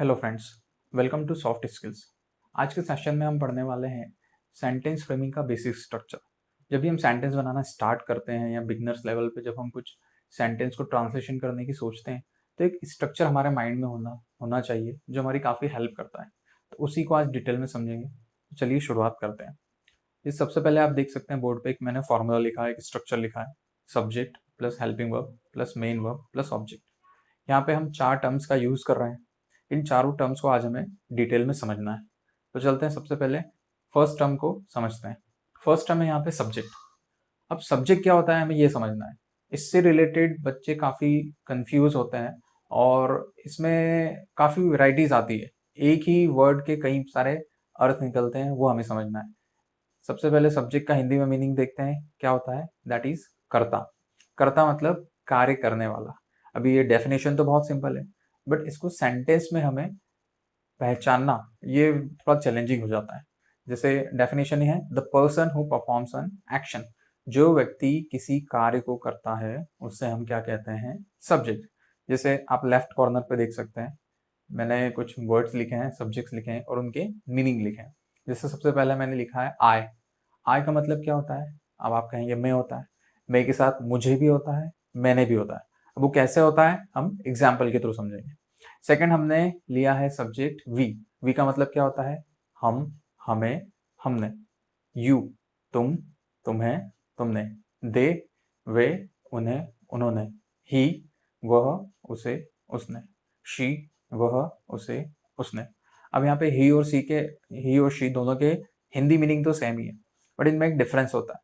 Hello friends, welcome to soft skills. आज के session में हम पढ़ने वाले हैं सेंटेंस फ्रेमिंग का बेसिक स्ट्रक्चर। जब भी हम सेंटेंस बनाना स्टार्ट करते हैं या बिगनर्स लेवल पे जब हम कुछ सेंटेंस को ट्रांसलेशन करने की सोचते हैं तो एक स्ट्रक्चर हमारे माइंड में होना चाहिए जो हमारी काफ़ी हेल्प करता है। तो उसी को आज डिटेल में समझेंगे। तो चलिए शुरुआत करते हैं। ये सबसे पहले आप देख सकते हैं बोर्ड पे एक मैंने फॉर्मूला लिखा है, एक स्ट्रक्चर लिखा है, subject plus helping verb plus main verb plus object. यहाँ पे हम 4 टर्म्स का यूज कर रहे हैं। इन चारों टर्म्स को आज हमें डिटेल में समझना है। तो चलते हैं सबसे पहले फर्स्ट टर्म को समझते हैं। फर्स्ट टर्म है यहाँ पे सब्जेक्ट। अब सब्जेक्ट क्या होता है हमें ये समझना है। इससे रिलेटेड बच्चे काफ़ी कंफ्यूज होते हैं और इसमें काफ़ी वैरायटीज आती है। एक ही वर्ड के कई सारे अर्थ निकलते हैं, वो हमें समझना है। सबसे पहले सब्जेक्ट का हिंदी में मीनिंग देखते हैं क्या होता है। दैट इज कर्ता। कर्ता मतलब कार्य करने वाला। अभी ये डेफिनेशन तो बहुत सिंपल है, बट इसको सेंटेंस में हमें पहचानना ये थोड़ा चैलेंजिंग हो जाता है। जैसे डेफिनेशन ही है, the person who performs an action. जो व्यक्ति किसी कार्य को करता है उससे हम क्या कहते हैं, सब्जेक्ट। जैसे आप लेफ्ट कॉर्नर पे देख सकते हैं, मैंने कुछ वर्ड्स लिखे हैं, सब्जेक्ट्स लिखे हैं और उनके मीनिंग लिखे हैं। जैसे सबसे पहले मैंने लिखा है आई। आई का मतलब क्या होता है। अब आप कहेंगे मैं होता है, मैं के साथ मुझे भी होता है, मैंने भी होता है। अब वो कैसे होता है हम एग्जाम्पल के थ्रू समझेंगे। सेकंड हमने लिया है सब्जेक्ट वी। वी का मतलब क्या होता है, हम, हमें, हमने। यू, तुम, तुम्हें, तुमने। दे, वे, उन्हें, उन्होंने। ही, वह, उसे, उसने। शी, वह, उसे, उसने। अब यहाँ पे ही और शी दोनों के हिंदी मीनिंग तो सेम ही है, बट इनमें एक डिफरेंस होता है।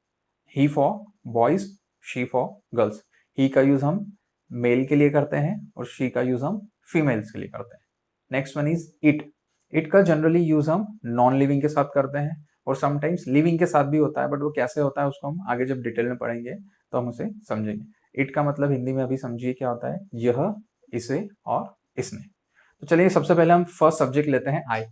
He for boys, she for girls. He का यूज हम मेल के लिए करते हैं और शी का यूज हम फीमेल्स के लिए करते हैं। Next one is it. It का जनरली यूज हम नॉन लिविंग के साथ करते हैं और समटाइम्स लिविंग के साथ भी होता है, बट वो कैसे होता है उसको हम आगे जब डिटेल में पढ़ेंगे तो हम उसे समझेंगे। इट का मतलब हिंदी में अभी समझिए क्या होता है, यह, इसे और इसने। तो चलिए सबसे पहले हम फर्स्ट सब्जेक्ट लेते हैं आई।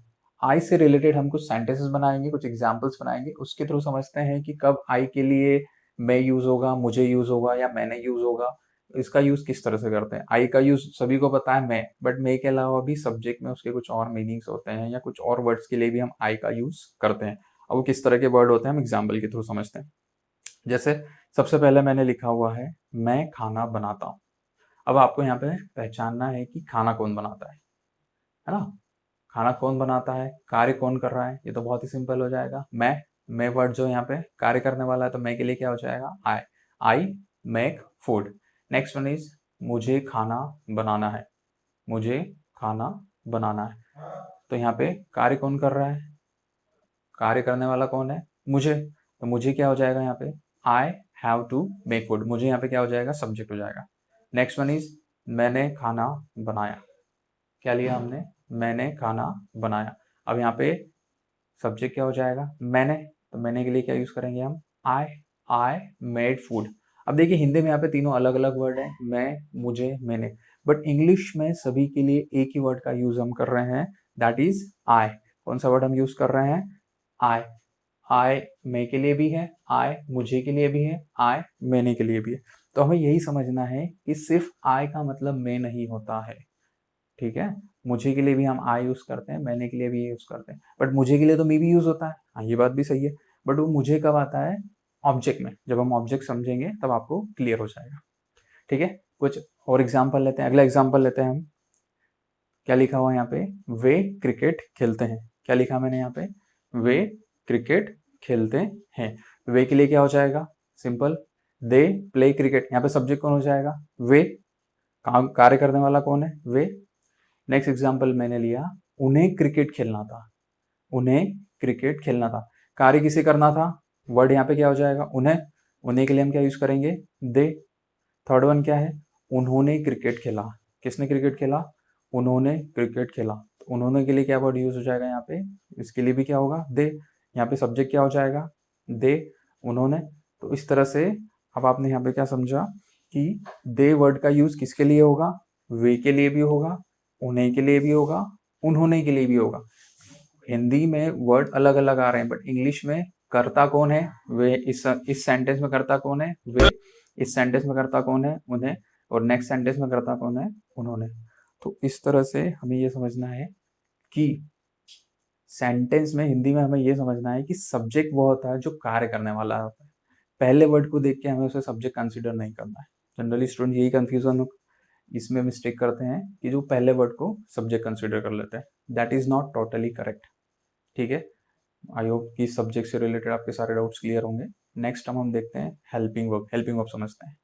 आई से रिलेटेड हम कुछ सेंटेंसेस बनाएंगे, कुछ एग्जाम्पल्स बनाएंगे, उसके थ्रू समझते हैं कि कब आई के लिए मैं यूज होगा, मुझे यूज होगा या मैंने यूज होगा। इसका यूज किस तरह से करते हैं। आई का यूज सभी को पता है मैं, बट मैं के अलावा भी सब्जेक्ट में उसके कुछ और मीनिंग्स होते हैं या कुछ और वर्ड्स के लिए भी हम आई का यूज करते हैं। अब वो किस तरह के वर्ड होते हैं हम एग्जाम्पल के थ्रू समझते हैं। जैसे सबसे पहले मैंने लिखा हुआ है मैं खाना बनाता हूँ। अब आपको यहाँ पे पहचानना है कि खाना कौन बनाता है ना। खाना कौन बनाता है, कार्य कौन कर रहा है, ये तो बहुत ही सिंपल हो जाएगा। मैं वर्ड जो यहाँ पे कार्य करने वाला है तो मैं के लिए क्या हो जाएगा, I. I make food. Next one is मुझे खाना बनाना है। मुझे खाना बनाना है। तो यहाँ पे कार्य कौन कर रहा है, कार्य करने वाला कौन है, मुझे। तो मुझे क्या हो जाएगा यहाँ पे, I have to make food. मुझे यहाँ पे क्या हो जाएगा, सब्जेक्ट हो जाएगा। नेक्स्ट वन इज मैंने खाना बनाया। क्या लिया हमने, मैंने खाना बनाया। अब यहाँ पे सब्जेक्ट क्या हो जाएगा, मैंने। तो मैंने के लिए क्या यूज करेंगे हम, आई। I made food. अब देखिए हिंदी में यहाँ पे तीनों अलग अलग वर्ड है, मैं, मुझे, मैंने। बट इंग्लिश में सभी के लिए एक ही वर्ड का यूज हम कर रहे हैं, दैट इज आई। कौन सा वर्ड हम यूज कर रहे हैं, आई। आई मैं के लिए भी है, आई मुझे के लिए भी है, आई मैंने के लिए भी है। तो हमें यही समझना है कि सिर्फ आई का मतलब मैं नहीं होता है, ठीक है। मुझे के लिए भी हम आई यूज करते हैं, मैंने के लिए भी यूज करते हैं, बट मुझे के लिए तो मे भी यूज होता है। हाँ ये बात भी सही है, बट वो मुझे कब आता है, ऑब्जेक्ट में। जब हम ऑब्जेक्ट समझेंगे तब आपको क्लियर हो जाएगा, ठीक है। कुछ और एग्जाम्पल लेते हैं, अगला एग्जाम्पल लेते हैं हम। क्या लिखा हुआ है यहाँ पे, वे क्रिकेट खेलते हैं। क्या लिखा मैंने यहाँ पे, वे क्रिकेट खेलते हैं। वे के लिए क्या हो जाएगा, सिंपल, दे प्ले क्रिकेट। यहाँ पे सब्जेक्ट कौन हो जाएगा, वे। काम कार्य करने वाला कौन है, वे। नेक्स्ट एग्जाम्पल मैंने लिया, उन्हें क्रिकेट खेलना था। उन्हें क्रिकेट खेलना था, कार्य किसे करना था, वर्ड यहाँ पे क्या हो जाएगा, उन्हें। उन्हें के लिए हम क्या यूज करेंगे, दे। थर्ड वन क्या है, उन्होंने क्रिकेट खेला। किसने क्रिकेट खेला, उन्होंने क्रिकेट खेला। तो उन्होंने के लिए क्या वर्ड यूज हो जाएगा यहाँ पे, इसके लिए भी क्या होगा, दे। यहाँ पे सब्जेक्ट क्या हो जाएगा, दे, उन्होंने। तो इस तरह से अब आपने यहाँ पे क्या समझा कि दे वर्ड का यूज किसके लिए होगा, वे के लिए भी होगा, उन्हें के लिए भी होगा, उन्होंने के लिए भी होगा। हिंदी में वर्ड अलग अलग आ रहे हैं, बट इंग्लिश में कर्ता कौन है, वे। इस सेंटेंस में कर्ता कौन है, वे। इस सेंटेंस में कर्ता कौन है, उन्हें। और नेक्स्ट सेंटेंस में कर्ता कौन है, उन्होंने। तो इस तरह से हमें ये समझना है कि सेंटेंस में हिंदी में हमें ये समझना है कि सब्जेक्ट वो होता है जो कार्य करने वाला होता है। पहले वर्ड को देख के हमें उसे सब्जेक्ट कंसीडर नहीं करना है। जनरली स्टूडेंट यही कंफ्यूजन इसमें मिस्टेक करते हैं कि जो पहले वर्ड को सब्जेक्ट कंसीडर कर लेते हैं। That is not totally correct. ठीक है, आई होप कि सब्जेक्ट से रिलेटेड आपके सारे डाउट्स क्लियर होंगे। नेक्स्ट हम देखते हैं हेल्पिंग वर्ब। हेल्पिंग वर्ब समझते हैं।